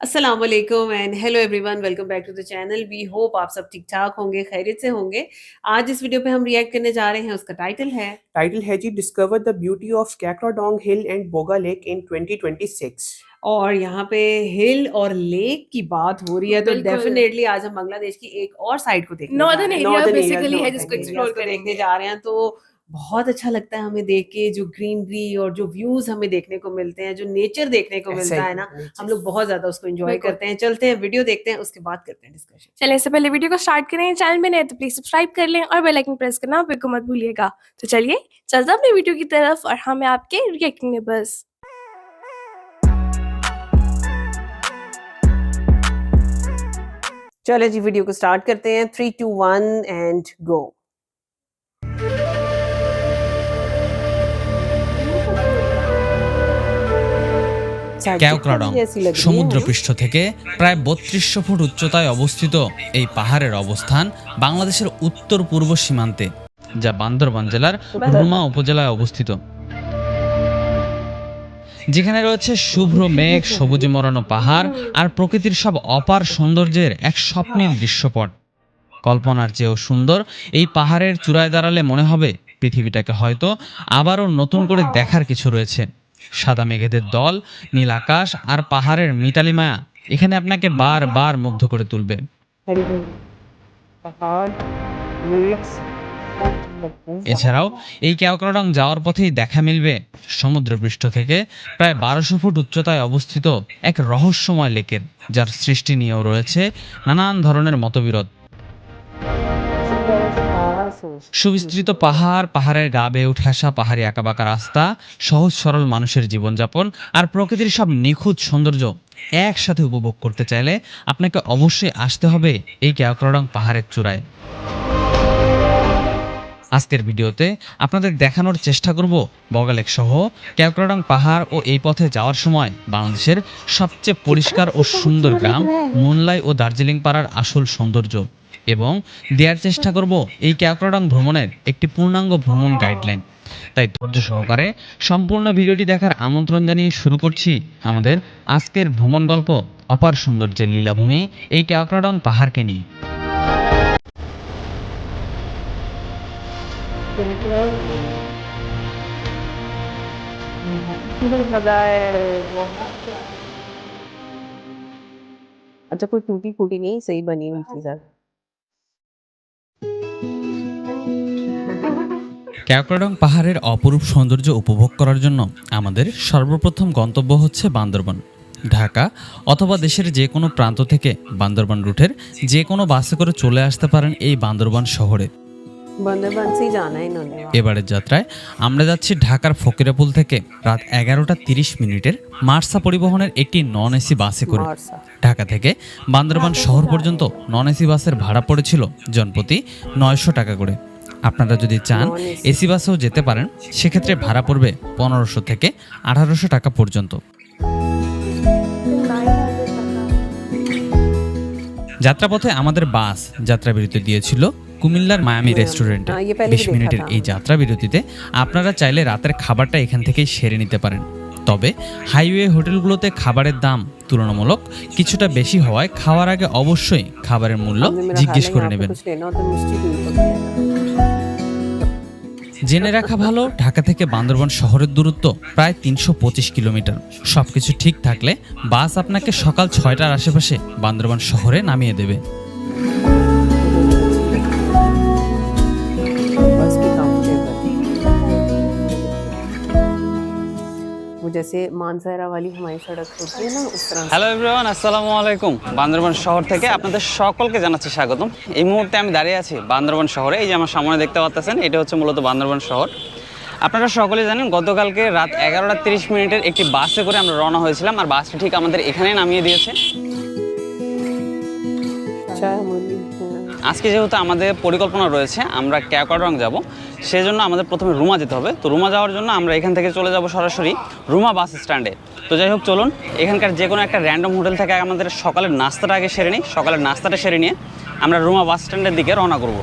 अस्सलाम वालेकुम and hello everyone, welcome back to the channel. We hope आप सब ठीक ठाक होंगे, खैरियत से होंगे। आज इस वीडियो पे हम रिएक्ट करने जा रहे हैं, उसका टाइटल है Title है जी Discover the Beauty of Kakradong Hill and Boga Lake in 2026। और यहाँ पे हिल और लेक की बात हो रही है, तो बिल्कुल। डेफिनेटली आज हम बांग्लादेश की एक और साइड को देखने जा रहे नॉर्दर्न हैं। एरिया नॉर्दर्न एरिया बेसिकली है नॉर्दर्न जिसको एरियाज एक्सप्लोर को देखने करेंगे। जा रहे हैं, तो बहुत अच्छा लगता है हमें देख के। जो ग्रीनरी और जो व्यूज हमें देखने को मिलते हैं, जो नेचर देखने को मिलता है ना, हम लोग बहुत ज्यादा उसको एंजॉय बिल्कुल। करते हैं। चलते हैं, वीडियो देखते हैं, उसके बाद करते हैं डिस्कशन। चलें, इससे पहले वीडियो को स्टार्ट करें। चैनल में नए तो प्लीज सब्सक्राइब कर लें और बेल आइकन प्रेस करना बिल्कुल मत भूलिएगा। तो चलिए चलते हैं अपनी वीडियो की तरफ और हमें आपके रिएक्टिंग में बस। चले जी, वीडियो को स्टार्ट करते हैं। 3 2 1 एंड गो। ক্যাওক্রাডং সমুদ্রপৃষ্ঠ থেকে প্রায় ৩২০০ ফুট উচ্চতায় অবস্থিত এই পাহাড়ের অবস্থান বাংলাদেশের উত্তর পূর্ব সীমান্তে, যা বান্দরবান জেলার রুমা উপজেলায় অবস্থিত। যেখানে রয়েছে শুভ্র মেঘ, সবুজে মরানো পাহাড় আর প্রকৃতির সব অপার সৌন্দর্যের এক স্বপ্নের দৃশ্যপট। কল্পনার চেয়েও সুন্দর এই পাহাড়ের চূড়ায় দাঁড়ালে মনে হবে পৃথিবীটাকে হয়তো আবারও নতুন করে দেখার কিছু রয়েছে। সাদা মেঘেদের দল, নীল আকাশ আর পাহাড়ের মিতালি মায়া এখানে আপনাকে বারবার মুগ্ধ করে তুলবে। এছাড়াও এই ক্যাওক্রাডং যাওয়ার পথেই দেখা মিলবে সমুদ্রপৃষ্ঠ থেকে প্রায় ১২০০ ফুট উচ্চতায় অবস্থিত এক রহস্যময় লেকের, যার সৃষ্টি নিয়েও রয়েছে নানান ধরনের মতবিরোধ। সুবিস্তৃত পাহাড়, পাহাড়ের গা বেয়ে উঠে আসা পাহাড়ি আঁকাবাঁকা রাস্তা, সহজ সরল মানুষের জীবনযাপন আর প্রকৃতির সব নিখুঁত সৌন্দর্য একসাথে উপভোগ করতে চাইলে আপনাকে অবশ্যই আসতে হবে এই ক্যাওক্রাডং পাহাড়ের চূড়ায়। আজকের ভিডিওতে আপনাদের দেখানোর চেষ্টা করব বগালেক সহ ক্যাওক্রাডং পাহাড় ও এই পথে যাওয়ার সময় বাংলাদেশের সবচেয়ে পরিষ্কার ও সুন্দর গ্রাম মুনলাই ও দার্জিলিং পাড়ার আসল সৌন্দর্য, এবং দেওয়ার চেষ্টা করব এই ক্যাওক্রাডং ভ্রমণের একটি পূর্ণাঙ্গ ভ্রমণ গাইডলাইন। তাই ধৈর্য সহকারে সম্পূর্ণ ভিডিওটি দেখার আমন্ত্রণ জানিয়ে শুরু করছি আমাদের আজকের ভ্রমণ গল্প অপার সৌন্দর্যের লীলাভূমি এই ক্যাওক্রাডং পাহাড়কে নিয়ে। अच्छा, कोई टूटी फूटी नहीं, सही बनी हुई थी सर। ক্যাওক্রাডং পাহাড়ের অপরূপ সৌন্দর্য উপভোগ করার জন্য আমাদের সর্বপ্রথম গন্তব্য হচ্ছে বান্দরবান। ঢাকা অথবা দেশের যে কোনো প্রান্ত থেকে বান্দরবান রুটের যে কোনো বাসে করে চলে আসতে পারেন এই বান্দরবান শহরে। बांदरबान से ही जाना है इन्होंने। এবারের যাত্রায় আমরা যাচ্ছি ঢাকার ফকিরাপুল থেকে রাত 11টা 30 মার্সা পরিবহনের একটি নন এসি বাসে করে। मार्सा। ঢাকা থেকে বান্দরবান শহর পর্যন্ত নন এসি বাসের ভাড়া পড়েছিল জনপ্রতি 900 টাকা করে। আপনারা যদি চান এসি বাসেও যেতে পারেন, সেক্ষেত্রে ভাড়া পড়বে 1500 থেকে 1800 টাকা পর্যন্ত। যাত্রাপথে আমাদের বাস যাত্রাবিরতি দিয়েছিল কুমিল্লার মায়ামি রেস্টুরেন্টে। 20 মিনিটের এই যাত্রা বিরতিতে আপনারা চাইলে রাতের খাবারটা এখান থেকেই সেরে নিতে পারেন। তবে হাইওয়ে হোটেলগুলোতে খাবারের দাম তুলনামূলক কিছুটা বেশি হওয়ায় খাওয়ার আগে অবশ্যই খাবারের মূল্য জিজ্ঞেস করে নেবেন। জেনে রাখা ভালো, ঢাকা থেকে বান্দরবান শহরের দূরত্ব প্রায় 325 কিলোমিটার। সবকিছু ঠিক থাকলে বাস আপনাকে সকাল 6টার আশেপাশে বান্দরবান শহরে নামিয়ে দেবে। जैसे मानसहरा वाली हमारी सड़क होती है ना, उस तरह। হ্যালো এভরিওয়ান, আসসালামু আলাইকুম। বান্দরবান শহর থেকে আপনাদের সকলকে জানাচ্ছি স্বাগতম। এই মুহূর্তে আমি দাঁড়িয়ে আছি বান্দরবান শহরে। এই যে আমার সামনে দেখতে পাচ্ছেন, এটা হচ্ছে মূলত বান্দরবান শহর। আপনারা সকলেই জানেন গতকালকে রাত 11টা 30 একটি বাসে করে আমরা রওনা হয়েছিলাম, আর বাসটি ঠিক আমাদের এখানেই নামিয়ে দিয়েছে। আজকে যেহেতু আমাদের পরিকল্পনা রয়েছে আমরা ক্যাওক্রাডং যাব, সেজন্য আমাদের প্রথমে রুমা যেতে হবে। তো রুমা যাওয়ার জন্য আমরা এখান থেকে চলে যাব সরাসরি রুমা বাস স্ট্যান্ডে। তো যাই হোক, চলুন এখানকার যে কোনো একটা র্যান্ডম হোটেল থেকে আমাদের সকালের নাস্তাটা আগে সেরে নিই। সকালের নাস্তাটা সেরে নিয়ে আমরা রুমা বাস স্ট্যান্ডের দিকে রওনা করব।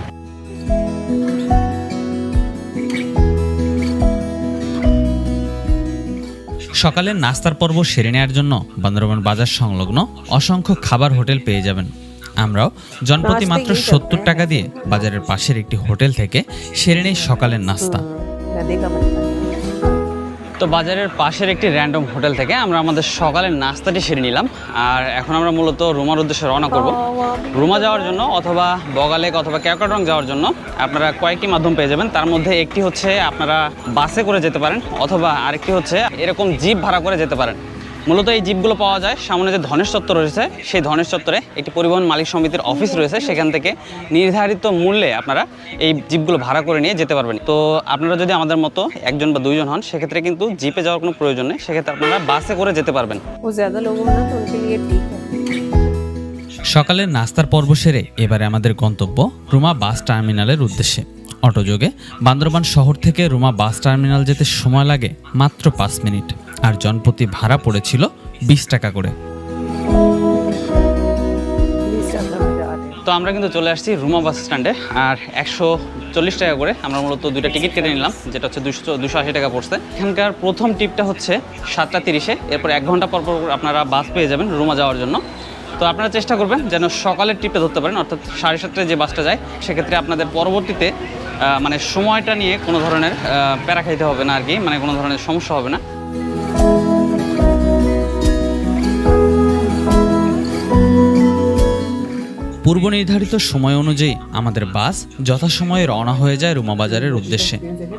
সকালের নাস্তার পর্ব সেরে নেওয়ার জন্য বান্দরবান বাজার সংলগ্ন অসংখ্য খাবার হোটেল পেয়ে যাবেন। আমরাও জনপ্রতি মাত্র 70 টাকা দিয়ে বাজারের পাশের একটি হোটেল থেকে সেরে নেই সকালের নাস্তা। তো বাজারের পাশের একটি র্যান্ডম হোটেল থেকে আমরা আমাদের সকালের নাস্তাটি সেরে নিলাম, আর এখন আমরা মূলত রুমার উদ্দেশ্যে রওনা করব। রুমা যাওয়ার জন্য অথবা বগা লেক অথবা ক্যাকরাডং যাওয়ার জন্য আপনারা কয়েকটি মাধ্যম পেয়ে যাবেন। তার মধ্যে একটি হচ্ছে আপনারা বাসে করে যেতে পারেন, অথবা আরেকটি হচ্ছে এরকম জিপ ভাড়া করে যেতে পারেন। মূলত এই জিপগুলো পাওয়া যায় সামনে যে ধনেশ চত্বর রয়েছে, সেই ধনেশ চত্বরে একটি পরিবহন মালিক সমিতির অফিস রয়েছে, সেখান থেকে নির্ধারিত মূল্যে আপনারা এই জিপগুলো ভাড়া করে নিয়ে যেতে পারবেন। তো আপনারা যদি আমাদের মতো একজন বা দুইজন হন, সেক্ষেত্রে কিন্তু জিপে যাওয়ার কোনো প্রয়োজন নেই, সেক্ষেত্রে আপনারা বাসে করে যেতে পারবেন। সকালের নাস্তার পর্ব সেরে এবারে আমাদের গন্তব্য রুমা বাস টার্মিনালের উদ্দেশ্যে। অটোযোগে বান্দরবান শহর থেকে রুমা বাস টার্মিনাল যেতে সময় লাগে মাত্র 5 মিনিট, আর জনপ্রতি ভাড়া পড়েছিল 20 টাকা করে। তো আমরা কিন্তু চলে আসছি রুমা বাস স্ট্যান্ডে, আর 140 টাকা করে আমরা মূলত 2টা টিকিট কেটে নিলাম, যেটা হচ্ছে 280 টাকা পড়ছে। এখানকার প্রথম ট্রিপটা হচ্ছে 7:30-এ, এরপর 1 ঘন্টা পর পর আপনারা বাস পেয়ে যাবেন রুমা যাওয়ার জন্য। তো আপনারা চেষ্টা করবেন যেন সকালের ট্রিপটা ধরতে পারেন, অর্থাৎ 7:30টায় যে বাসটা যায়, সেক্ষেত্রে আপনাদের পরবর্তীতে মানে সময়টা নিয়ে কোনো ধরনের প্যারা খাইতে হবে না আর কি, মানে কোনো ধরনের সমস্যা হবে না। পূর্ব নির্ধারিত সময় অনুযায়ী আমাদের বাস যথাসময়ে রওনা হয়ে যায় রুমা বাজারের উদ্দেশ্যে।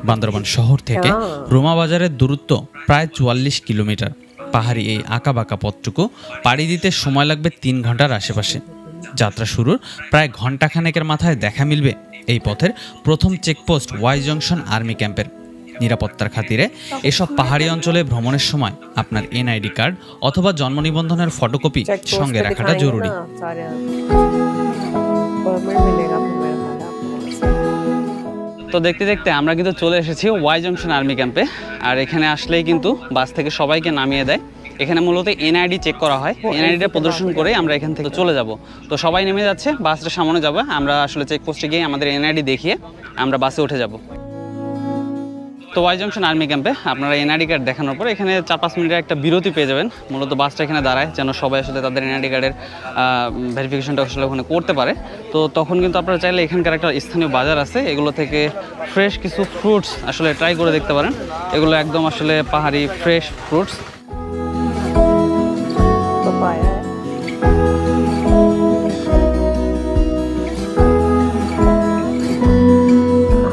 বান্দরবান শহর থেকে রুমা বাজারের দূরত্ব প্রায় 44 কিলোমিটার। পাহাড়ি এই আঁকাবাঁকা পথটুকু পাড়ি দিতে সময় লাগবে 3 ঘন্টার আশেপাশে। যাত্রা শুরুর প্রায় ঘণ্টাখানেকের মাথায় দেখা মিলবে এই পথের প্রথম চেকপোস্ট ওয়াই জংশন আর্মি ক্যাম্পের। নিরাপত্তার খাতিরে এসব পাহাড়ি অঞ্চলে ভ্রমণের সময় আপনার এনআইডি কার্ড অথবা জন্ম নিবন্ধনের ফটোকপি সঙ্গে রাখাটা জরুরি। তো দেখতে দেখতে আমরা কিন্তু চলে এসেছি ওয়াই জংশন আর্মি ক্যাম্পে, আর এখানে আসলেই কিন্তু বাস থেকে সবাইকে নামিয়ে দেয়। এখানে মূলত এনআইডি চেক করা হয়, এনআইডিটা প্রদর্শন করে আমরা এখান থেকে চলে যাব। তো সবাই নেমে যাচ্ছে, বাসটা সামনে যাবে, আমরা আসলে চেকপোস্টে গিয়ে আমাদের এনআইডি দেখিয়ে আমরা বাসে উঠে যাব। তো ওয়াই জংশন আর্মি ক্যাম্পে আপনারা এনআইডি কার্ড দেখানোর পর এখানে 4-5 মিনিটের একটা বিরতি পেয়ে যাবেন। মূলত বাসটা এখানে দাঁড়ায় যেন সবাই আসলে তাদের এনআইডি কার্ডের ভেরিফিকেশনটা আসলে ওখানে করতে পারে। তো তখন কিন্তু আপনারা চাইলে এখানকার একটা স্থানীয় বাজার আছে, এগুলো থেকে ফ্রেশ কিছু ফ্রুটস আসলে ট্রাই করে দেখতে পারেন। এগুলো একদম আসলে পাহাড়ি ফ্রেশ ফ্রুটস।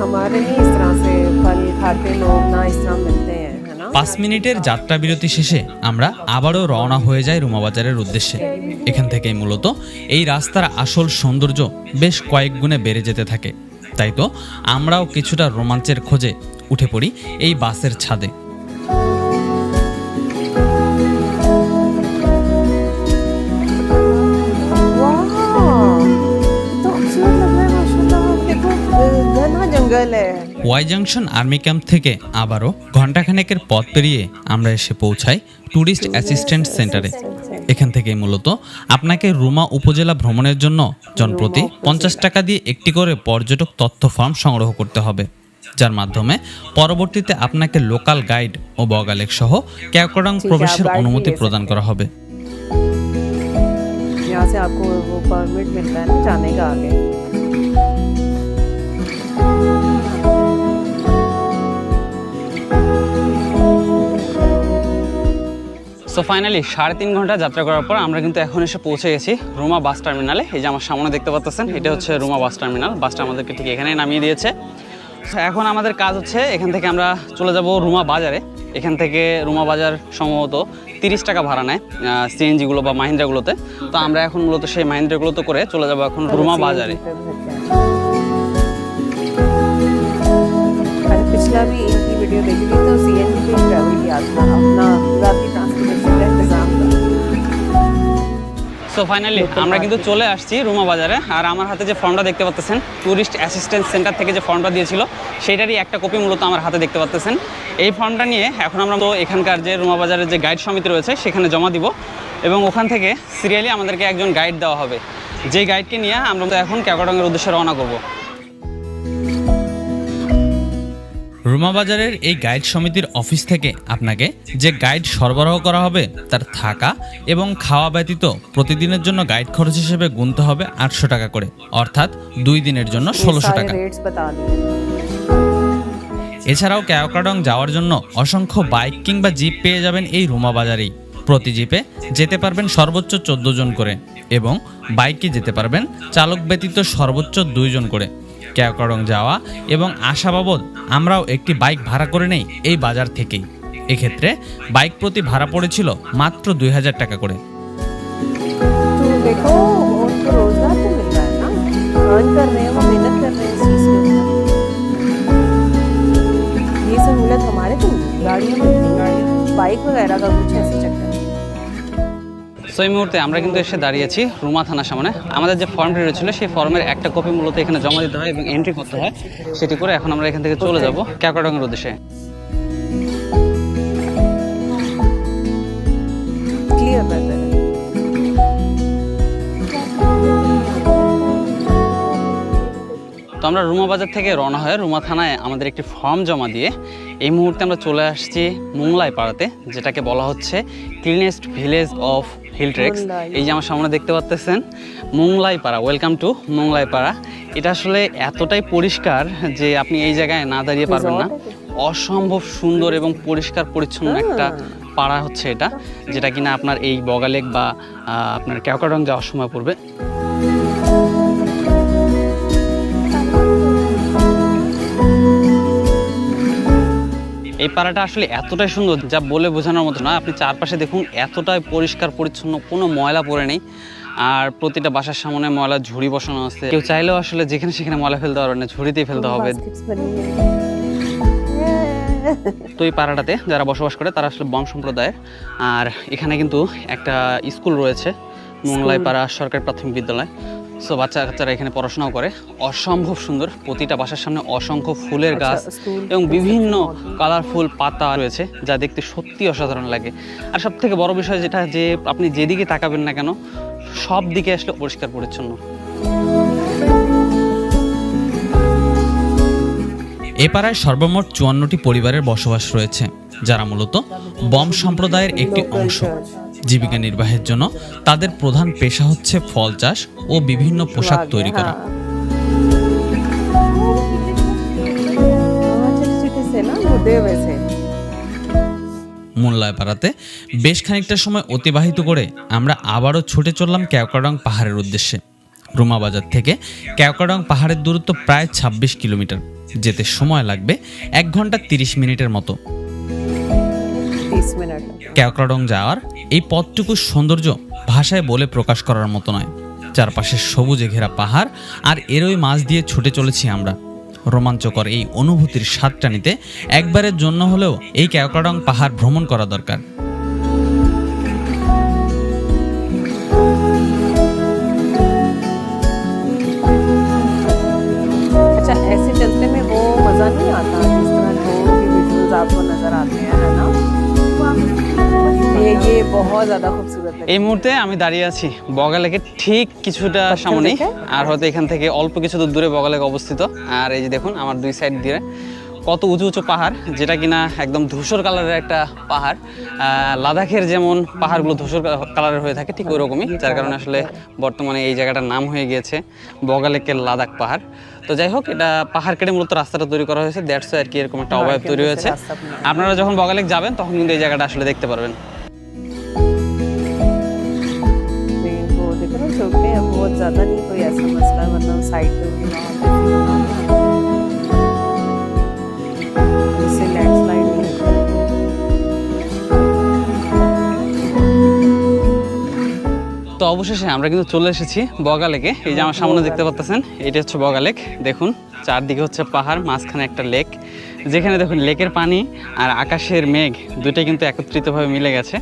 हमारे नहीं इस तरह से फल खाते लोग ना, इस तरह मिलते हैं, है ना। 5 মিনিটের যাত্রা বিরতি শেষে আমরা আবারও রওনা হয়ে যাই রুমা বাজারের উদ্দেশ্যে। এখান থেকেই মূলত এই রাস্তার আসল সৌন্দর্য বেশ কয়েক গুণে বেড়ে যেতে থাকে। তাই তো আমরাও কিছুটা রোমাঞ্চের খোঁজে উঠে পড়ি এই বাসের ছাদে। ওয়াই জংশন আর্মি ক্যাম্প থেকে আবারও ঘণ্টাখানেকের পথ পেরিয়ে আমরা এসে পৌঁছাই ট্যুরিস্ট অ্যাসিস্ট্যান্ট সেন্টারে। এখান থেকে মূলত আপনাকে রুমা উপজেলা ভ্রমণের জন্য জনপ্রতি 50 টাকা দিয়ে একটি করে পর্যটক তথ্য ফর্ম সংগ্রহ করতে হবে, যার মাধ্যমে পরবর্তীতে আপনাকে লোকাল গাইড ও বগা লেক সহ ক্যাকরাডং প্রবেশের অনুমতি প্রদান করা হবে। यहाँ से आपको वो परमिट मिलता है ना जाने का आगे। সো ফাইনালি 3.5 ঘন্টা যাত্রা করার পর আমরা কিন্তু এখন এসে পৌঁছে গেছি রুমা বাস টার্মিনালে। এই যে আমার সামনে দেখতে পাচ্ছেন, এটা হচ্ছে রুমা বাস টার্মিনাল। বাসটা আমাদেরকে ঠিক এখানেই নামিয়ে দিয়েছে। এখন আমাদের কাজ হচ্ছে এখান থেকে আমরা চলে যাব রুমা বাজারে। এখান থেকে রুমা বাজার সম্ভবত 30 টাকা ভাড়া নেয় সিএনজিগুলো বা মাহিন্দ্রাগুলোতে। তো আমরা এখন মূলত সেই মাহিন্দ্রাগুলোতে করে চলে যাব এখন রুমা বাজারে। पिछला भी इनकी वीडियो देखी थी, तो सीएनजी पे ट्रैवल किया था, अपना रात्रि ट्रांसपोर्टेशन का इंतजाम था। সো ফাইনালি আমরা কিন্তু চলে আসছি রুমা বাজারে, আর আমার হাতে যে ফর্মটা দেখতে পাচ্ছেন ট্যুরিস্ট অ্যাসিস্ট্যান্স সেন্টার থেকে যে ফর্মটা দিয়েছিল, সেইটারই একটা কপি মূলত আমার হাতে দেখতে পাচ্ছেন। এই ফর্মটা নিয়ে এখন আমরা তো এখানকার যে রুমা বাজারের যে গাইড সমিতি রয়েছে সেখানে জমা দিব, এবং ওখান থেকে সিরিয়ালি আমাদেরকে একজন গাইড দেওয়া হবে, যে গাইডকে নিয়ে আমরা তো এখন ক্যাকরাডংয়ের উদ্দেশ্যে রওনা করব। রুমা বাজারের এই গাইড সমিতির অফিস থেকে আপনাকে যে গাইড সরবরাহ করা হবে তার থাকা এবং খাওয়া ব্যতীত প্রতিদিনের জন্য গাইড খরচ হিসেবে গুনতে হবে 800 টাকা করে, অর্থাৎ 2 দিনের জন্য 1600 টাকা। এছাড়াও কেওক্রাডং যাওয়ার জন্য অসংখ্য বাইক কিংবা জিপ পেয়ে যাবেন এই রুমা বাজারেই। প্রতি জিপে যেতে পারবেন সর্বোচ্চ 14 জন করে এবং বাইকে যেতে পারবেন চালক ব্যতীত সর্বোচ্চ 2 জন করে। কেওক্রাডং যাওয়া এবং আসা বাবদ আমরাও একটি বাইক ভাড়া করে নেই এই বাজার থেকেই। এক্ষেত্রে বাইক প্রতি ভাড়া পড়েছিল মাত্র 2000 টাকা করে। देखो उनको रोजगार तो मिल रहा है ना, अर्न कर रहे हैं, वो मेहनत कर रहे हैं इस चीज के ऊपर। ये सहूलत हमारे तो गाड़ियाँ मिलती, बाइक वगैरह का कुछ ऐसे चक्कर। সো এই মুহূর্তে আমরা কিন্তু এসে দাঁড়িয়েছি রুমা থানার সামনে। আমাদের যে ফর্মটি রয়েছিল সেই ফর্মের একটা কপি মূলত এখানে জমা দিতে হয় এবং এন্ট্রি করতে হয়, সেটি করে এখন আমরা এখান থেকে চলে যাব কেওক্রাডংয়ের উদ্দেশ্যে। क्लियर बेहतर है। তো আমরা রুমা বাজার থেকে রওনা হয়ে রুমা থানায় আমাদের একটি ফর্ম জমা দিয়ে এই মুহূর্তে আমরা চলে আসছি মোংলাই পাড়াতে, যেটাকে বলা হচ্ছে cleanest village of hill Treks. এই যে আমার সামনে দেখতে পাচ্ছেন মোংলাই পাড়া, ওয়েলকাম টু মোংলাই পাড়া। এটা আসলে এতটাই পরিষ্কার যে আপনি এই জায়গায় না দাঁড়িয়ে পারবেন না। অসম্ভব সুন্দর এবং পরিষ্কার পরিচ্ছন্ন একটা পাড়া হচ্ছে এটা, যেটা কিনা আপনার এই বগা লেক বা আপনার কেওক্রাডং যাওয়ার সময় পড়বে। এই পাড়াটা আসলে এতটাই সুন্দর যা বলে বোঝানোর মতো না। আপনি চারপাশে দেখুন, এতটাই পরিষ্কার পরিচ্ছন্ন, কোনো ময়লা পড়ে নেই। আর প্রতিটা বাসার সামনে ময়লার ঝুড়ি বসানো আছে। কেউ চাইলেও আসলে যেখানে সেখানে ময়লা ফেলতে পারবে না, ঝুড়িতেই ফেলতে হবে। তো এই পাড়াটাতে যারা বসবাস করে তারা আসলে বম সম্প্রদায়ের। আর এখানে কিন্তু একটা স্কুল রয়েছে, মোংলাই পাড়া সরকারি প্রাথমিক বিদ্যালয়। সো বাচ্চা কাচ্চারা এখানে পড়াশোনাও করে। অসম্ভব সুন্দর, প্রতিটা বাসার সামনে অসংখ্য ফুলের গাছ এবং বিভিন্ন কালারফুল পাতা রয়েছে, যা দেখতে সত্যি অসাধারণ লাগে। আর সব থেকে বড় বিষয় যেটা, যে আপনি যেদিকে তাকাবেন না কেন সব দিকে আসলে পরিষ্কার পরিচ্ছন্ন। এ পাড়ায় সর্বমোট 54টি পরিবারের বসবাস রয়েছে, যারা মূলত বম সম্প্রদায়ের একটি অংশ। জীবিকা নির্বাহের জন্য তাদের প্রধান পেশা হচ্ছে ফল চাষ ও বিভিন্ন পোশাক তৈরি করা। মোংলাই পাড়াতে বেশ খানিকটা সময় অতিবাহিত করে আমরা আবারও ছুটে চললাম কেওক্রাডং পাহাড়ের উদ্দেশ্যে। রুমা বাজার থেকে কেওক্রাডং পাহাড়ের দূরত্ব প্রায় 26 কিলোমিটার। যেতে সময় লাগবে 1 ঘন্টা 30 মিনিটের মতো। কেওক্রাডং যাওয়ার এই পথটুকুর সৌন্দর্য ভাষায় বলে প্রকাশ করার মতো নয়। চারপাশে সবুজে ঘেরা পাহাড় আর এরই মাঝ দিয়ে ছুটে চলেছি আমরা। রোমাঞ্চকর এই অনুভূতির স্বাদটা নিতে একবারের জন্য হলেও এই কেওক্রাডং পাহাড় ভ্রমণ করা দরকার। अच्छा, ऐसे चलते में वो मजा नहीं आता जिस तरह ड्रोन की विजुअल्स आपको नजर आते हैं, है ना? ये बहुत ज्यादा खूबसूरत है। এই মুহূর্তে আমি দাঁড়িয়ে আছি বগা লেকের ঠিক কিছুটা সামনে, আর হয়তো এখান থেকে অল্প কিছু দূরে বগা লেক অবস্থিত। আর এই যে দেখুন আমার দুই সাইড দিয়ে কত উঁচু উঁচু পাহাড়, যেটা কিনা একদম ধূসর কালারের একটা পাহাড়। লাদাখের যেমন পাহাড়গুলো ধূসর কালারের হয়ে থাকে, ঠিক ওই রকমই, যার কারণে আসলে বর্তমানে এই জায়গাটার নাম হয়ে গিয়েছে বগা লেকের লাদাখ পাহাড়। তো যাই হোক, এটা পাহাড় কেটে মূলত রাস্তাটা তৈরি করা হয়েছে, দ্যাটস আর কি এরকম একটা অবয়ব তৈরি হয়েছে। আপনারা যখন বগা লেক যাবেন তখন কিন্তু এই জায়গাটা আসলে দেখতে পারবেন। बहुत ज्यादा नहीं कोई ऐसा मसला, मतलब साइड पे इससे लैंडस्लाइड नहीं होता। তো অবশেষে আমরা কিন্তু চলে এসেছি বগা লেকে। এই যে আমার সামনে দেখতে পাচ্ছেন, এটা হচ্ছে বগা লেক। দেখুন চারদিকে হচ্ছে পাহাড়, মাঝখানে একটা লেক, যেখানে দেখুন লেকের পানি আর আকাশের মেঘ দুটোই কিন্তু একত্রিতভাবে মিলে গেছে।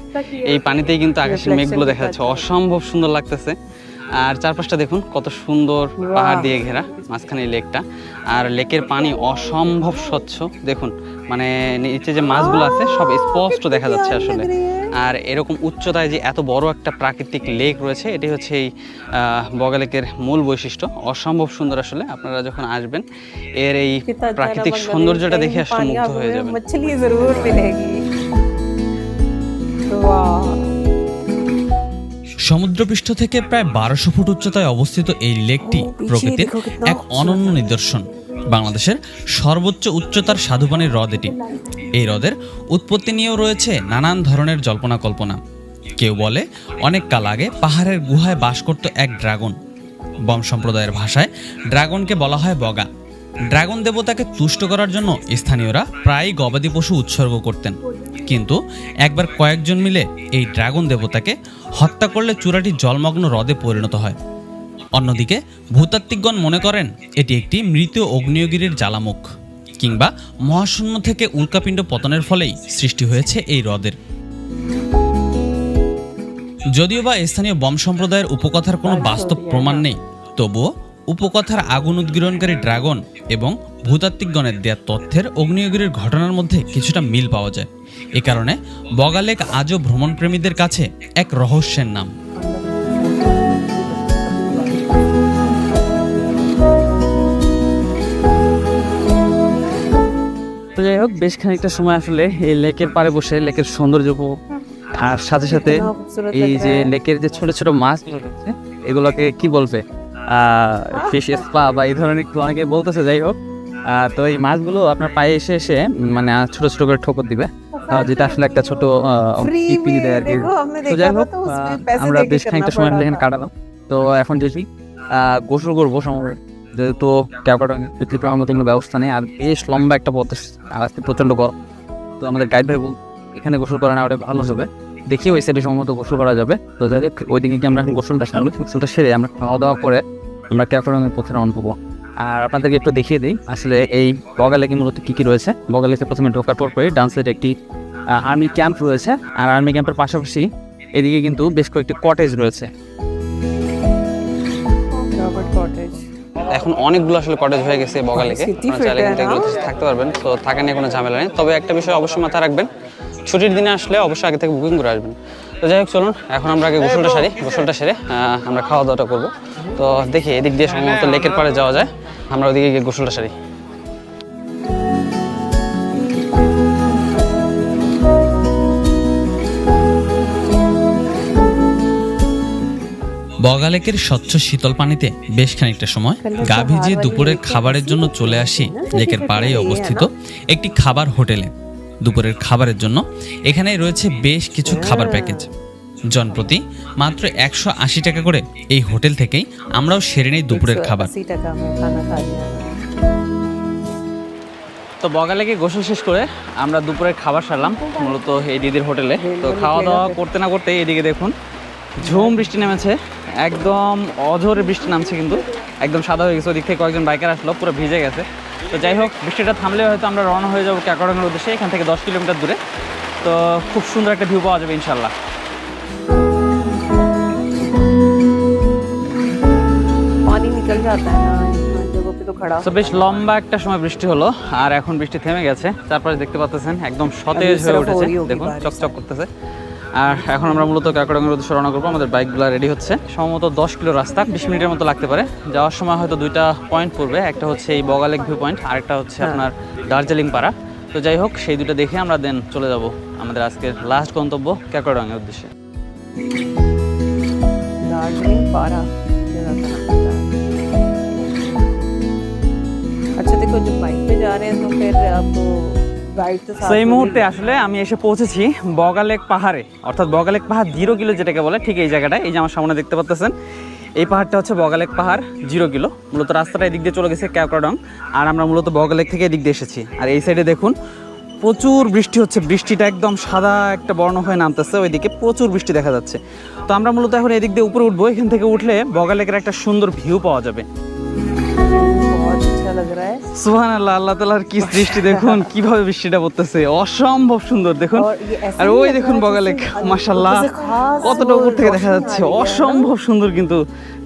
এই পানিতেই কিন্তু আকাশের মেঘগুলো দেখা যাচ্ছে, অসম্ভব সুন্দর লাগতেছে। আর চারপাশটা দেখুন কত সুন্দর পাহাড় দিয়ে ঘেরা, মাঝখানে লেকটা। আর লেকের পানি অসম্ভব স্বচ্ছ, দেখুন মানে নিচে যে মাছগুলো আছে সব স্পষ্ট দেখা যাচ্ছে আসলে। আর এরকম উচ্চতায় যে এত বড় একটা প্রাকৃতিক লেক রয়েছে, এটি হচ্ছে এই বগা লেকের মূল বৈশিষ্ট্য। অসম্ভব সুন্দর আসলে, আপনারা যখন আসবেন এর এই প্রাকৃতিক সৌন্দর্যটা দেখে আসলে মুগ্ধ হয়ে যাবেন। मछली जरूर मिलेगी। वाह, সমুদ্রপৃষ্ঠ থেকে প্রায় 1200 ফুট উচ্চতায় অবস্থিত এই লেকটি প্রকৃতির এক অনন্য নিদর্শন। বাংলাদেশের সর্বোচ্চ উচ্চতার স্বাদুপানির হ্রদ এটি। এই হ্রদের উৎপত্তি নিয়েও রয়েছে নানান ধরনের জল্পনা কল্পনা। কেউ বলে অনেক কাল আগে পাহাড়ের গুহায় বাস করত এক ড্রাগন। বম সম্প্রদায়ের ভাষায় ড্রাগনকে বলা হয় বগা। ড্রাগন দেবতাকে তুষ্ট করার জন্য স্থানীয়রা প্রায়ই গবাদি পশু উৎসর্গ করতেন, কিন্তু একবার কয়েকজন মিলে এই ড্রাগন দেবতাকে হত্যা করলে চূড়াটি জলমগ্ন হ্রদে পরিণত হয়। অন্যদিকে ভূতাত্ত্বিকগণ মনে করেন এটি একটি মৃত আগ্নেয়গিরির জ্বালামুখ কিংবা মহাশূন্য থেকে উল্কাপিণ্ড পতনের ফলেই সৃষ্টি হয়েছে এই হ্রদের। যদিও বা স্থানীয় বম সম্প্রদায়ের উপকথার কোনো বাস্তব প্রমাণ নেই, তবুও উপকথার আগুন উদ্গীরণকারী ড্রাগন এবং ভূতাত্ত্বিকগণের দেয়া তথ্যের আগ্নেয়গিরির ঘটনার মধ্যে কিছুটা মিল পাওয়া যায়। এ কারণে বগা লেক আজও ভ্রমণপ্রেমীদের কাছে এক রহস্যের নাম। তো যাই হোক, বেশ খানিকটা সময় আসলে এই লেকের পাড়ে বসে লেকের সৌন্দর্য উপভোগ, আর সাথে সাথে এই যে লেকের যে ছোট ছোট মাছগুলো রয়েছে এগুলোকে কি বলবে, ফিশ স্পা বা এই ধরনের অনেকে বলতেছে। যাই হোক, তো এই মাছগুলো আপনার পায়ে এসে এসে মানে ছোট ছোট করে ঠোকর দিবে, যেটা আসলে একটা ছোট টিপি দেয় আর কি। তো যাই হোক, আমরা বেশ খানিকটা সময় এখানে কাটালাম। তো এখন যদি গোসল করবো সময়, যেহেতু ক্যাপকাটাং পৃথিবীর মতো কোনো ব্যবস্থা নেই, আর বেশ লম্বা একটা পথ, আজকে প্রচণ্ড গরম। তো আমাদের গাইড ভাই এখানে গোসল করা না ওটা ভালো হবে, দেখি ওই সাইডে সম্ভবত গোসল করা যাবে। তো যাই হোক, ওই দিকে কি আমরা এখন গোসলটা সারবো, গোসলটা সেরে আমরা খাওয়া দাওয়া করে আমরা ক্যাপকাটাংয়ের পথে রওনা হবো। আর আপনাদেরকে একটু দেখিয়ে দিই আসলে এই বগা লেকে মূলত কী কী রয়েছে। বগা লেকে প্রথমে ঢোকার পরে ডান সাইডে একটি আর্মি ক্যাম্প রয়েছে, আর আর্মি ক্যাম্পের পাশাপাশি এদিকে কিন্তু বেশ কয়েকটি কটেজ রয়েছে। এখন অনেকগুলো আসলে কটেজ হয়ে গেছে বগা লেকে, আপনারা চাইলে কিন্তু এগুলোতে থাকতে পারবেন। তো থাকা নিয়ে কোনো ঝামেলা নেই, তবে একটা বিষয় অবশ্যই মাথায় রাখবেন, ছুটির দিনে আসলে অবশ্যই আগে থেকে বুকিং করে আসবেন। তো যাই হোক, চলুন এখন আমরা আগে গোসলটা সারি, গোসলটা সেরে আমরা খাওয়া দাওয়াটা করবো। তো দেখি এদিক দিয়ে সম্ভবত লেকের পাড়ে যাওয়া যায়, আমরা ওদিকে গিয়ে গোসলটা সারি। বগা লেকের স্বচ্ছ শীতল পানিতে বেশ খানিকটা সময় গা ভিজিয়ে দুপুরের খাবারের জন্য চলে আসি লেকের পাড়েই অবস্থিত একটি খাবার হোটেলে। দুপুরের খাবারের জন্য এখানেই রয়েছে বেশ কিছু খাবার প্যাকেজ। জনপ্রতি মাত্র 180 টাকা করে এই হোটেল থেকেই আমরাও সেরে নেই দুপুরের খাবার। তো বগা লেকে গোসল শেষ করে আমরা দুপুরের খাবার সারলাম মূলত এই দিদির হোটেলে। তো খাওয়া দাওয়া করতে না করতে এদিকে দেখুন ঝুম বৃষ্টি নেমেছে, একদম অঝোরে বৃষ্টি নামছে, কিন্তু একদম সাদা হয়ে গেছে। ওদিক থেকে কয়েকজন বাইকার আসলো, পুরো ভিজে গেছে। তো যাই হোক, বৃষ্টিটা থামলে হয়তো আমরা রওনা হয়ে যাবো ক্যাপকাটাংয়ের উদ্দেশ্যে। এখান থেকে 10 কিলোমিটার দূরে, তো খুব সুন্দর একটা ভিউ পাওয়া যাবে ইনশাল্লাহ। তো বেশ লম্বা একটা সময় বৃষ্টি হলো, আর এখন বৃষ্টি থেমে গেছে। চারপাশে দেখতে পাচ্ছেন একদম সতেজ হয়ে উঠেছে, দেখুন চকচক করতেছে। আর এখন আমরা মূলত ক্যাপকাটাংয়ের উদ্দেশ্যে রওনা করবো। আমাদের বাইকগুলো রেডি হচ্ছে। সম্ভবত 10 কিলো রাস্তা, 20 মিনিটের মতো লাগতে পারে। যাওয়ার সময় হয়তো 2টা পয়েন্ট পড়বে, একটা হচ্ছে এই বগা লেক ভিউ পয়েন্ট, আরেকটা হচ্ছে আপনার দার্জিলিং পাড়া। তো যাই হোক, সেই দুটো দেখে আমরা দেন চলে যাব আমাদের আজকের লাস্ট গন্তব্য ক্যাপকাটাংয়ের উদ্দেশ্যে। दार्जिलिंग पारा अच्छा देखो जब बाइक पे जा रहे हैं तो फिर आपको गाइड तो साथ এই মুহূর্তে আসলে আমি এসে পৌঁছেছি বগা লেক পাহাড়ে, অর্থাৎ বগা লেক পাহাড় 0 কিলো যেটাকে বলে, ঠিক এই জায়গাটায়। এই যে আমার সামনে দেখতে পাচ্ছেন এই পাহাড়টা হচ্ছে বগা লেক পাহাড় 0 কিলো। মূলত রাস্তাটা এদিক দিয়ে চলে গেছে ক্যাপকাটাং, আর আমরা মূলত বগা লেক থেকে এদিক দিয়ে এসেছি। আর এই সাইডে দেখুন প্রচুর বৃষ্টি হচ্ছে, বৃষ্টিটা একদম সাদা একটা বর্ণ হয়ে নামতেছে, ওইদিকে প্রচুর বৃষ্টি দেখা যাচ্ছে। তো আমরা মূলত এখন এদিক দিয়ে উপরে উঠবো, এখান থেকে উঠলে বগা লেকের একটা সুন্দর ভিউ পাওয়া যাবে। बहुत अच्छा लग रहा है সুবহানাল্লাহ, আল্লাহ তাআলার কি সৃষ্টি দেখুন, কিভাবে বৃষ্টিটা পড়তেছে, অসম্ভব সুন্দর দেখুন। और ये ऐसा আর नहीं ওই लग দেখুন रहा है বগা লেক, जैसे মাশাআল্লাহ जैसे खास কতটা উপর থেকে দেখা रोशनी যাচ্ছে, आ रही है, है ना? অসম্ভব সুন্দর কিন্তু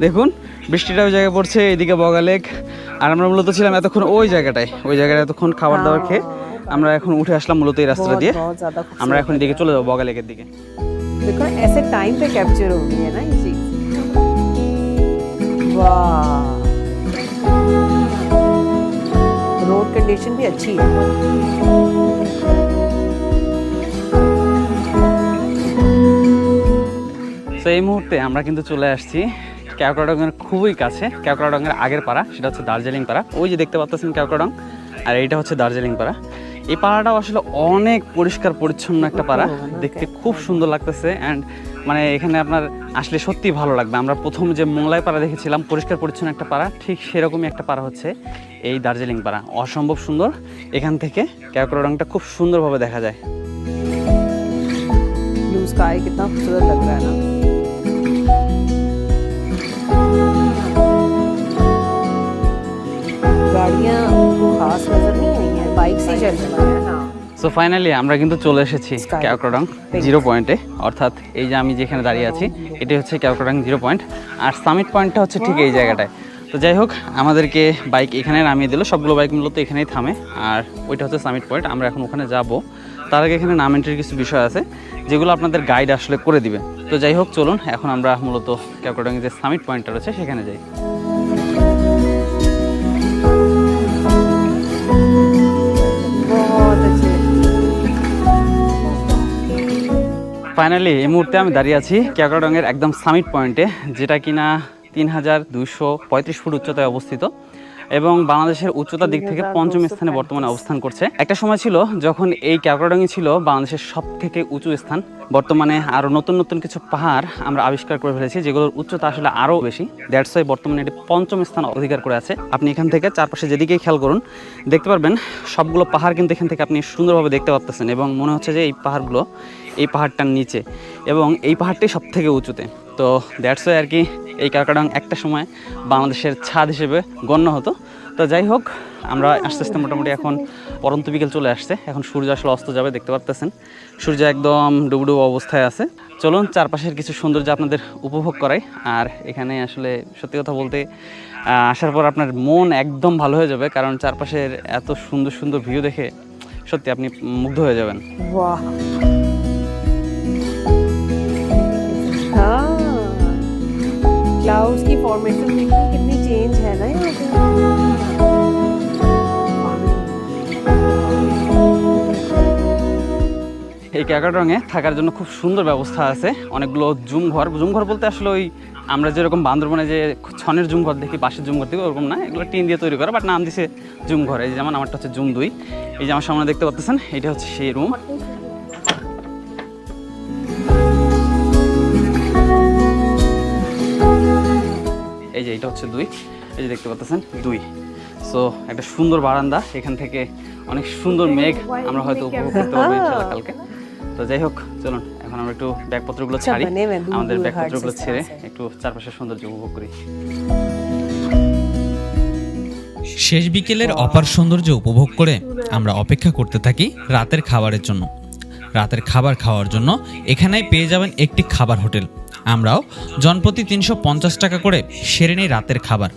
দেখুন বৃষ্টিটা ওই জায়গায় পড়ছে, এদিকে বগা লেক। আর আমরা মূলত ছিলাম এতক্ষণ ওই জায়গায় এতক্ষণ খাবার দাবার খেয়ে আমরা এখন উঠে আসলাম মূলত এই রাস্তা बहुत দিয়ে। बहुत ज्यादा खूबसूरत আমরা এখন এদিকে চলে যাবো বগা লেকের দিকে। देखो ना, ऐसे टाइम पे कैप्चर हो गई है ना ये चीज। वाह, रोड कंडीशन भी अच्छी है। তো এই মুহূর্তে আমরা কিন্তু চলে আসছি ক্যাওক্রাডংয়ের খুবই কাছে, ক্যাওক্রাডংয়ের আগের পাড়া, সেটা হচ্ছে দার্জিলিং পাড়া। ওই যে দেখতে পাচ্ছেন ক্যাওক্রাডং, আর এইটা হচ্ছে দার্জিলিং পাড়া। এই পাড়াটাও আসলে অনেক পরিষ্কার পরিচ্ছন্ন একটা পাড়া, দেখতে খুব সুন্দর লাগতেছে। অ্যান্ড মানে এখানে আপনার আসলে সত্যিই ভালো লাগবে। আমরা প্রথম যে মোংলাই পাড়া দেখেছিলাম পরিষ্কার পরিচ্ছন্ন একটা পাড়া, ঠিক সেরকমই একটা পাড়া হচ্ছে এই দার্জিলিং পাড়া, অসম্ভব সুন্দর। এখান থেকে ক্যাওক্রাডংটা খুব সুন্দরভাবে দেখা যায়। ब्लू स्काई कितना खूबसूरत लग रहा है ना। गाड़ियाँ उनको खास नजर नहीं आई हैं, बाइक से ही चल रही हैं। हाँ, সো ফাইনালি আমরা কিন্তু চলে এসেছি Sky. ক্যাওক্রাডং জিরো পয়েন্টে, অর্থাৎ এই যে আমি যেখানে দাঁড়িয়ে আছি এটাই হচ্ছে ক্যাওক্রাডং জিরো পয়েন্ট, আর সামিট পয়েন্টটা হচ্ছে ঠিক এই জায়গাটায়। তো যাই হোক, আমাদেরকে বাইক এখানে নামিয়ে দিল, সবগুলো বাইক মূলত এখানেই থামে, আর ওইটা হচ্ছে সামিট পয়েন্ট। আমরা এখন ওখানে যাব, তার আগে এখানে নাম এন্ট্রির কিছু বিষয় আছে যেগুলো আপনাদের গাইড আসলে করে দিবে। তো যাই হোক, চলুন এখন আমরা মূলত ক্যাওক্রাডংয়ের যে সামিট পয়েন্টটা রয়েছে সেখানে যাই। बहुत अच्छे। ফাইনালি এই মুহূর্তে আমি দাঁড়িয়ে আছি ক্যাওক্রাডংয়ের একদম সামিট পয়েন্টে, যেটা কিনা 3235 ফুট উচ্চতায় অবস্থিত এবং বাংলাদেশের উচ্চতার দিক থেকে পঞ্চম স্থানে বর্তমানে অবস্থান করছে। একটা সময় ছিল যখন এই ক্যাওক্রাডংই ছিল বাংলাদেশের সব থেকে উঁচু স্থান। বর্তমানে আরও নতুন নতুন কিছু পাহাড় আমরা আবিষ্কার করে ফেলেছি, যেগুলোর উচ্চতা আসলে আরও বেশি। দ্যাটস ওয়াই বর্তমানে এটি পঞ্চম স্থান অধিকার করে আছে। আপনি এখান থেকে চারপাশে যেদিকেই খেয়াল করুন দেখতে পারবেন সবগুলো পাহাড় কিন্তু এখান থেকে আপনি সুন্দরভাবে দেখতে পাচ্ছেন, এবং মনে হচ্ছে যে এই পাহাড়গুলো এই পাহাড়টার নিচে, এবং এই পাহাড়টাই সব থেকে উঁচুতে। তো দ্যাটস ওয়াই আর কি এই ক্যাওক্রাডং একটা সময় বাংলাদেশের ছাদ হিসেবে গণ্য হতো। তো যাই হোক, আমরা আস্তে আস্তে মোটামুটি এখন পরন্ত বিকেল চলে আসছে, এখন সূর্য আসলে অস্ত যাবে, দেখতে পাচ্ছেন সূর্য একদম ডুবডুব অবস্থায় আছে। চলুন চারপাশের কিছু সৌন্দর্য আপনাদের উপভোগ করাই। আর এখানে আসলে সত্যি কথা বলতে আসার পর আপনার মন একদম ভালো হয়ে যাবে, কারণ চারপাশের এত সুন্দর সুন্দর ভিউ দেখে সত্যি আপনি মুগ্ধ হয়ে যাবেন। वाह, हाँ, क्लाउड्स की फॉर्मेशन देखिए कितनी चेंज है ना यहाँ पे। এই ক্যাওক্রাডংয়ে থাকার জন্য খুব সুন্দর ব্যবস্থা আছে, অনেকগুলো জুম ঘর বলতে আসলে ওই আমরা যেরকম বান্দরবনে যে ছনের জুম ঘর দেখি, বাঁশের জুম ঘর দেখি, ওরকম না, এগুলো টিন দিয়ে তৈরি করা, বাট নাম দিছে জুম ঘর। এই যেমন আমারটা হচ্ছে জুম 2, এই যে আমার সামনে দেখতে পাচ্ছেন এটা হচ্ছে সেই রুম। এই যে এটা হচ্ছে 2, এই যে দেখতে পাচ্ছেন 2। সো একটা সুন্দর বারান্দা, এখান থেকে অনেক সুন্দর মেঘ আমরা হয়তো উপভোগ করতে পারবো ইনশাআল্লাহ কালকে। তো যাই হোক, চলুন এখন আমরা একটু ব্যাগপত্রগুলো ছাড়ি, আমাদের ব্যাগপত্রগুলো ছেড়ে একটু চারপাশের সৌন্দর্য উপভোগ করি। শেষ বিকেলের অপার সৌন্দর্য উপভোগ করে আমরা অপেক্ষা করতে থাকি রাতের খাবারের জন্য। রাতের খাবার খাওয়ার জন্য এখানেই পেয়ে যাবেন একটি খাবার হোটেল। আমরাও জনপ্রতি 350 টাকা করে সেরে নিই রাতের খাবার।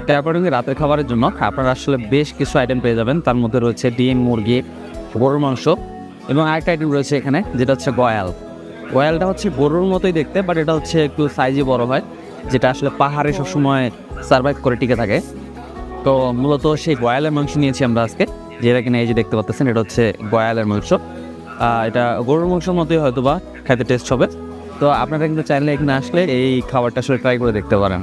ক্যাওক্রাডংয়ে রাতের খাবারের জন্য আপনারা আসলে বেশ কিছু আইটেম পেয়ে যাবেন, তার মধ্যে রয়েছে ডিম, মুরগি, গরুর মাংস, এবং আরেকটা আইটেম রয়েছে এখানে যেটা হচ্ছে গয়াল। গয়ালটা হচ্ছে গরুর মতোই দেখতে, বাট এটা হচ্ছে একটু সাইজে বড় হয়, যেটা আসলে পাহাড়ে সবসময় সার্ভাইভ করে টিকে থাকে। তো মূলত সেই গয়ালের মাংস নিয়েছি আমরা আজকে, যেটা কিনা এই যে দেখতে পাচ্ছেন এটা হচ্ছে গয়ালের মাংস। এটা গরুর মাংসের মতোই হয়তো বা খেতে টেস্ট হবে। তো আপনারা কিন্তু চাইলে এখানে আসলে এই খাবারটা আসলে ট্রাই করে দেখতে পারেন।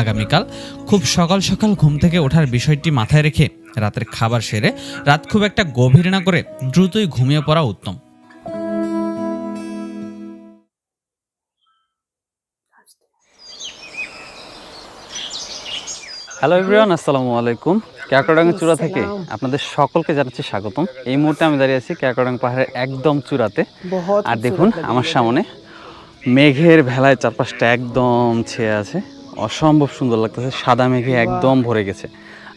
আগামীকাল খুব সকাল সকাল ঘুম থেকে ওঠার বিষয়টি মাথায় রেখে রাতের খাবার সেরে রাত খুব একটা গভীর না করে দ্রুতই ঘুমিয়ে পড়া উত্তম। হ্যালো এভরিওয়ান, আসসালামু আলাইকুম। ক্যাওক্রাডংয়ের চূড়া থেকে আপনাদের সকলকে জানাচ্ছি স্বাগতম। এই মুহূর্তে আমি দাঁড়িয়ে আছি ক্যাওক্রাডং পাহাড়ের একদম চূড়াতে, আর দেখুন আমার সামনে মেঘের ভেলায় চারপাশটা একদম ছেয়ে আছে, অসম্ভব সুন্দর লাগতেছে, সাদা মেঘে একদম ভরে গেছে।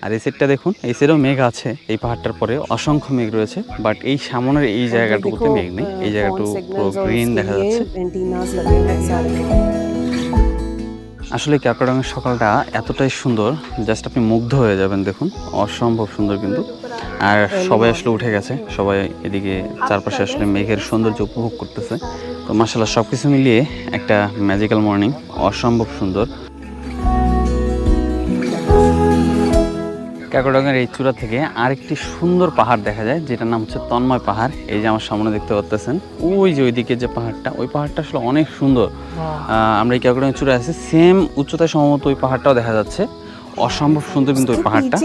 আর এই সাইডটা দেখুন, এই সাইডেও মেঘ আছে, এই পাহাড়টার পরে অসংখ্য মেঘ রয়েছে, বাট এই সামনের এই জায়গাটুকুতে মেঘ নেই, এই জায়গাটুকু পুরো গ্রিন দেখা যাচ্ছে। আসলে কাকড়াঙ্গের সকালটা এতটাই সুন্দর, জাস্ট আপনি মুগ্ধ হয়ে যাবেন। দেখুন অসম্ভব সুন্দর কিন্তু। আর সবাই আসলে উঠে গেছে, সবাই এদিকে চারপাশে আসলে মেঘের সৌন্দর্য উপভোগ করতেছে। তো মাশাআল্লাহ সব কিছু মিলিয়ে একটা ম্যাজিক্যাল মর্নিং, অসম্ভব সুন্দর। কাকড়াঙ্গের এই চূড়া থেকে আরেকটি সুন্দর পাহাড় দেখা যায়, যেটার নাম হচ্ছে তন্ময় পাহাড়। এই যে আমার সামনে দেখতে পাচ্ছেন, ওই যে ওইদিকে যে পাহাড়টা, ওই পাহাড়টা আসলে অনেক সুন্দর। আমরা এই কাকড়াঙ্গের চূড়ায় আছি, সেম উচ্চতায় সম্ভবত ওই পাহাড়টাও দেখা যাচ্ছে। অসম্ভব সুন্দর কিন্তু ওই পাহাড়টা।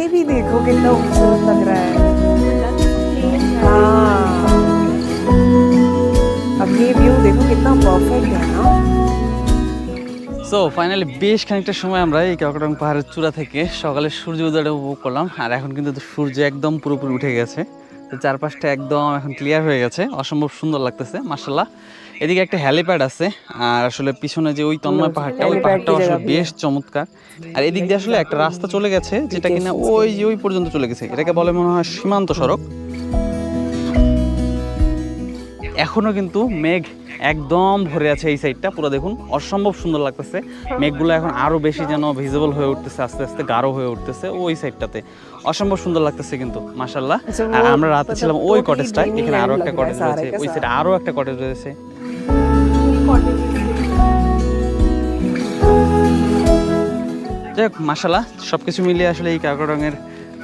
সো ফাইনালি বেশ খানিকটা সময় আমরা এই কাকড়াং পাহাড়ের চূড়া থেকে সকালের সূর্য উদয়টা উপভোগ করলাম। আর এখন কিন্তু সূর্য একদম পুরোপুরি উঠে গেছে, তো চারপাশটা একদম এখন ক্লিয়ার হয়ে গেছে, অসম্ভব সুন্দর লাগতেছে মাশাআল্লাহ। এদিকে একটা হ্যালিপ্যাড আছে, আর আসলে পিছনে যে ওই তন্ময় পাহাড়টা, ওই পাহাড়টাও আসলে বেশ চমৎকার। আর এদিক দিয়ে আসলে একটা রাস্তা চলে গেছে, যেটা কিনা ওই যে ওই পর্যন্ত চলে গেছে, এটাকে বলে মনে হয় সীমান্ত সড়ক। এখনো কিন্তু মেঘ একদম ভরে আছে এই সাইডটা, পুরো দেখুন অসম্ভব সুন্দর লাগতেছে। মেঘগুলো এখন আরো বেশি যেন ভিজিবল হয়ে উঠতেছে, আস্তে আস্তে গাঢ় হয়ে উঠতেছে ওই সাইডটাতে, অসম্ভব সুন্দর লাগতেছে কিন্তু মাশাআল্লাহ। আর আমরা রাতে ছিলাম ওই কটেজটায়, এখানে আরো একটা কটেজ রয়েছে, ওই সাইডে আরো একটা কটেজ রয়েছে। যাই হোক মাশাআল্লাহ সবকিছু মিলিয়ে আসলে এই কাকড়াঙ্গের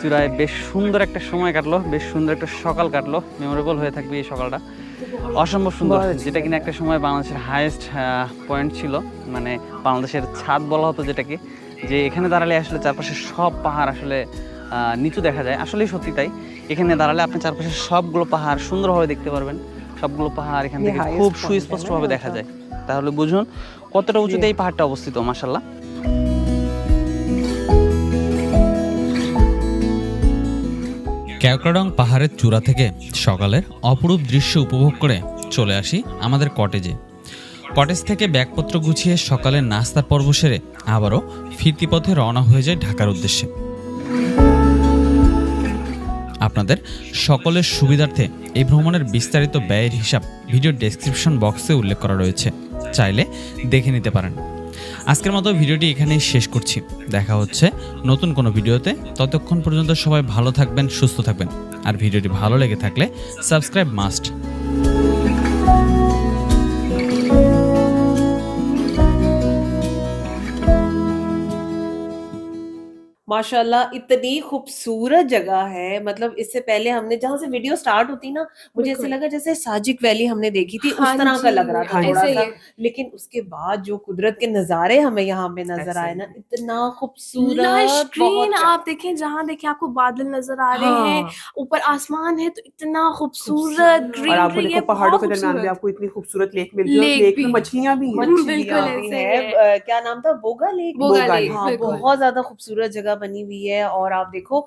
চূড়ায় বেশ সুন্দর একটা সময় কাটলো, বেশ সুন্দর একটা সকাল কাটলো, মেমোরেবল হয়ে থাকবে এই সকালটা। অসম্ভব সুন্দর, যেটা কিনা একটা সময় বাংলাদেশের হাইয়েস্ট পয়েন্ট ছিল, মানে বাংলাদেশের ছাদ বলা হতো যেটাকে, যে এখানে দাঁড়ালে আসলে চারপাশের সব পাহাড় আসলে নিচু দেখা যায়। আসলেই সত্যি তাই, এখানে দাঁড়ালে আপনি চারপাশের সবগুলো পাহাড় সুন্দরভাবে দেখতে পারবেন, সবগুলো পাহাড় এখান থেকে খুব সুস্পষ্টভাবে দেখা যায়। তাহলে বুঝুন কতটা উঁচুতে এই পাহাড়টা অবস্থিত মাশাআল্লাহ। কাকড়াং পাহাড়ের চূড়া থেকে সকালের অপরূপ দৃশ্য উপভোগ করে চলে আসি আমাদের কটেজে। কটেজ থেকে ব্যাগপত্র গুছিয়ে সকালের নাস্তার পর্ব সেরে আবারও ফিরতি পথে রওনা হয়ে যায় ঢাকার উদ্দেশ্যে। আপনাদের সকলের সুবিধার্থে এই ভ্রমণের বিস্তারিত ব্যয়ের হিসাব ভিডিও ডেসক্রিপশন বক্সে উল্লেখ করা রয়েছে, চাইলে দেখে নিতে পারেন। আজকের মতো ভিডিওটি এখানেই শেষ করছি, দেখা হচ্ছে নতুন কোনো ভিডিওতে। ততক্ষণ পর্যন্ত সবাই ভালো থাকবেন, সুস্থ থাকবেন। আর ভিডিওটি ভালো লেগে থাকলে সাবস্ক্রাইব মাস্ট। माशाल्लाह इतनी खूबसूरत जगह है, मतलब इससे पहले हमने जहाँ से वीडियो स्टार्ट होती ना, मुझे ऐसे लगा जैसे साजिक वैली हमने देखी थी, उस तरह का लग रहा था थोड़ा सा। लेकिन उसके बाद जो कुदरत के नजारे हमें यहाँ पे नजर आए ना, इतना खूबसूरत ग्रीन, आप देखें जहाँ देखें आपको बादल नजर आ रहे हैं, ऊपर आसमान है, तो इतना खूबसूरत ग्रीन। और आपको देखो पहाड़ों के दरमियान भी आपको इतनी खूबसूरत लेक मिलती है, लेक में मछलियां भी हैं। क्या नाम था? बोगा लेक। बहुत ज्यादा खूबसूरत जगह बनी हुई है। और आप देखो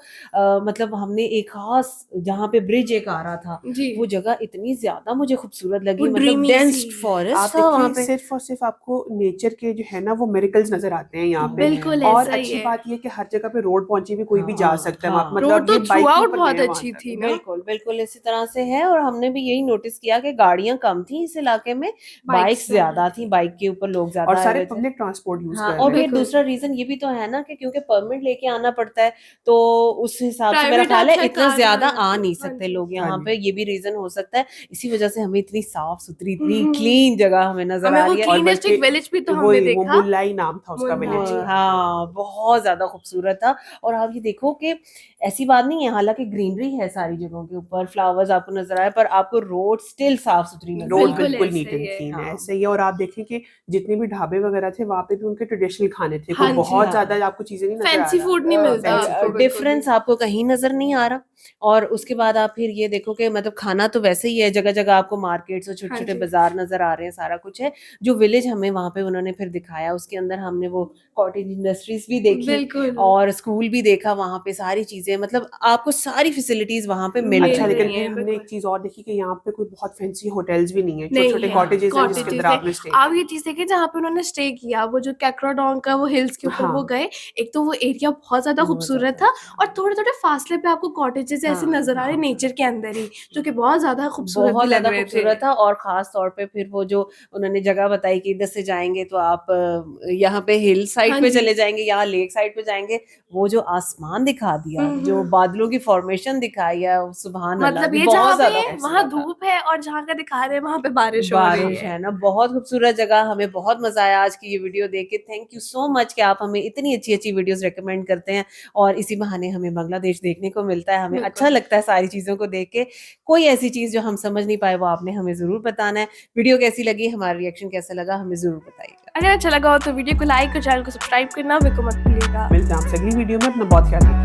मतलब हमने एक खास जहाँ पे ब्रिज एक आ रहा था, वो जगह इतनी ज्यादा मुझे खूबसूरत लगी, मतलब डेंस फॉरेस्ट था वहाँ पे। सिर्फ और सिर्फ आपको नेचर के जो है ना वो मिरेकल्स नजर आते हैं यहाँ पे। और अच्छी बात ये कि हर जगह पे रोड पहुंची भी कोई भी जा सकता है, मतलब ये बाइक बहुत अच्छी थी। बिल्कुल बिल्कुल इसी तरह से है। और हमने भी यही नोटिस किया कि गाड़ियां कम थी इस इलाके में, बाइक ज्यादा थी, बाइक के ऊपर लोग ज्यादा और सारे पब्लिक ट्रांसपोर्ट यूज कर रहे हैं। और फिर दूसरा रीजन ये भी तो है ना कि क्योंकि परमिट लेके आना पड़ता है, तो उस हिसाब से मेरा ख्याल है इतना ज्यादा आ नहीं सकते लोग यहाँ पे, ये भी रीजन हो सकता है। इसी वजह से हमें इतनी साफ सुथरी, इतनी क्लीन जगह हमें नजर आ रही है। और विलेज भी तो हमने देखा, मुल्लाई नाम था उसका विलेज। हाँ बहुत ज्यादा खूबसूरत था। और आप ये देखो कि ऐसी बात नहीं है, हालांकि ग्रीनरी है सारी जगहों के ऊपर, फ्लावर्स आपको नजर आए, पर आपको रोड स्टिल साफ सुथरी नजर रोड बिल्कुल नीट एंड क्लीन है, ऐसे ही। और आप देखें कि जितने भी ढाबे वगैरह थे वहाँ पे भी उनके ट्रेडिशनल खाने थे, कोई बहुत ज्यादा आपको चीजें नहीं नजर आ रही। फूड नहीं मिलता आपको बिल्कुल डिफरेंस भी। आपको कहीं नजर नहीं आ रहा। और उसके बाद आप फिर ये देखो कि मतलब खाना तो वैसे ही है, जगह जगह आपको मार्केट्स और छोटे हाँ छोटे जी। बाजार नजर आ रहे हैं, सारा कुछ है। जो विलेज हमें वहां पे उन्होंने फिर दिखाया, उसके अंदर हमने वो कॉटेज इंडस्ट्रीज भी देखी बिल्कुल और स्कूल भी देखा, वहां पे सारी चीजें, मतलब आपको सारी फैसिलिटीज वहां पे मिल मिल अच्छा, रही लेकिन रही है हैं। हमने बिल्कुल। एक चीज और देखी कि यहाँ पे कोई बहुत फैंसी होटल्स भी नहीं है, छोटे नहीं छोटे है, कॉटेजेस हैं जिसके कॉटेजेस अंदर है। आपने स्टे आप ये चीज़ देखिए जहाँ पे उन्होंने स्टे किया, वो जो कैक्राडोंग का वो हिल्स के ऊपर वो हाँ गए, एक तो वो एरिया बहुत ज़्यादा बहुत खूबसूरत ज्यादा था और थोड़े-थोड़े फासले पे आपको कॉटेजेस ऐसे हाँ नज़र आ रहे हाँ नेचर के अंदर ही, जो कि बहुत ज़्यादा खूबसूरत भी बहुत लग ज्यादा रहे थे। खूबसूरत था। और खास तौर पे फिर वो जो उन्होंने जगह बताई कि इधर से जाएंगे तो आप यहाँ पे हिल साइड हाँ पे जी। चले जाएंगे, यहाँ लेक साइड पे जाएंगे, वो जो आसमान दिखा दिया, हुँ, जो हुँ। बादलों की फॉर्मेशन दिखाई है, सुभान अल्लाह, मतलब ये बहुत जहाँ पे ज्यादा है वहाँ खूबसूरत था। धूप है और जहाँ का दिखा रहे हैं वहाँ पे बारिश हो रही बारिश है। है ना, बहुत खूबसूरत जगह। हमें बहुत मजा आया आज की ये वीडियो देख के। थैंक यू सो मच कि आप हमें इतनी अच्छी अच्छी वीडियोस रेकमेंड करते हैं और इसी बहाने हमें बांग्लादेश देखने को मिलता है। हमें अच्छा बिल्कुल। लगता है सारी चीजों को देख के। कोई ऐसी चीज जो हम समझ नहीं पाए वो आपने हमें जरूर बताना है। वीडियो कैसी लगी, हमारा रिएक्शन कैसा लगा, हमें जरूर बताइएगा। अगर अच्छा लगा हो तो वीडियो को लाइक और चैनल को सब्सक्राइब करना बिल्कुल मत भूलिएगा। मिलते हैं आपसे अगली वीडियो में, अपना बहुत ख्याल रखिए।